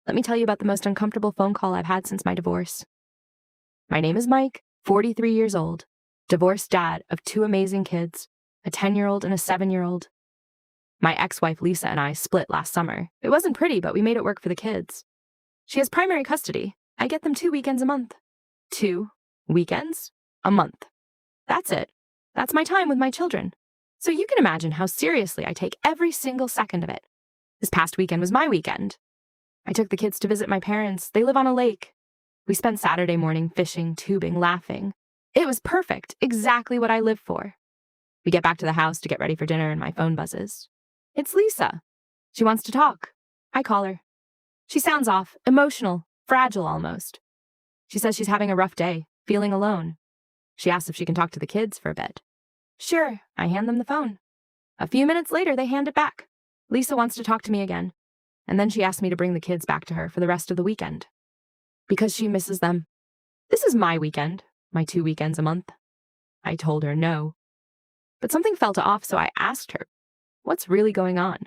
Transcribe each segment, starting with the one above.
Let me tell you about the most uncomfortable phone call I've had since my divorce. My name is Mike, 43 years old, divorced dad of two amazing kids, a 10-year-old and a 7-year-old. My ex-wife Lisa and I split last summer. It wasn't pretty, but we made it work for the kids. She has primary custody. I get them 2 weekends a month. 2 weekends a month. That's it. That's my time with my children. So you can imagine how seriously I take every single second of it. This past weekend was my weekend. I took the kids to visit my parents. They live on a lake. We spent Saturday morning fishing, tubing, laughing. It was perfect, exactly what I live for. We get back to the house to get ready for dinner and my phone buzzes. It's Lisa. She wants to talk. I call her. She sounds off, emotional, fragile almost. She says she's having a rough day, feeling alone. She asks if she can talk to the kids for a bit. Sure, I hand them the phone. A few minutes later, they hand it back. Lisa wants to talk to me again. And then she asked me to bring the kids back to her for the rest of the weekend. Because she misses them. This is my weekend, my 2 weekends a month. I told her no. But something felt off, so I asked her, what's really going on?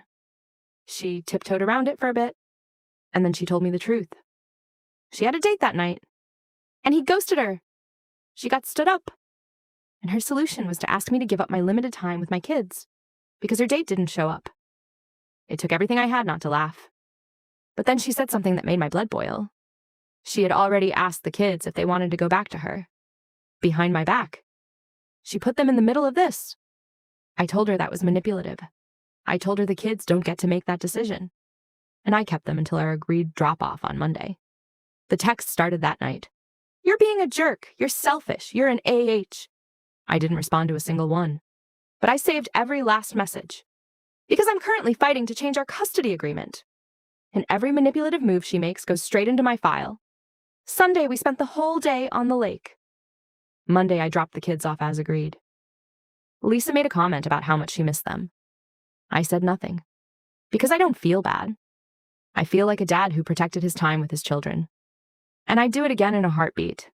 She tiptoed around it for a bit, and then she told me the truth. She had a date that night, and he ghosted her. She got stood up, and her solution was to ask me to give up my limited time with my kids, because her date didn't show up. It took everything I had not to laugh. But then she said something that made my blood boil. She had already asked the kids if they wanted to go back to her. Behind my back. She put them in the middle of this. I told her that was manipulative. I told her the kids don't get to make that decision. And I kept them until our agreed drop-off on Monday. The text started that night. You're being a jerk. You're selfish. You're an AH. I didn't respond to a single one. But I saved every last message. Because I'm currently fighting to change our custody agreement. And every manipulative move she makes goes straight into my file. Sunday, we spent the whole day on the lake. Monday, I dropped the kids off as agreed. Lisa made a comment about how much she missed them. I said nothing. Because I don't feel bad. I feel like a dad who protected his time with his children. And I'd do it again in a heartbeat.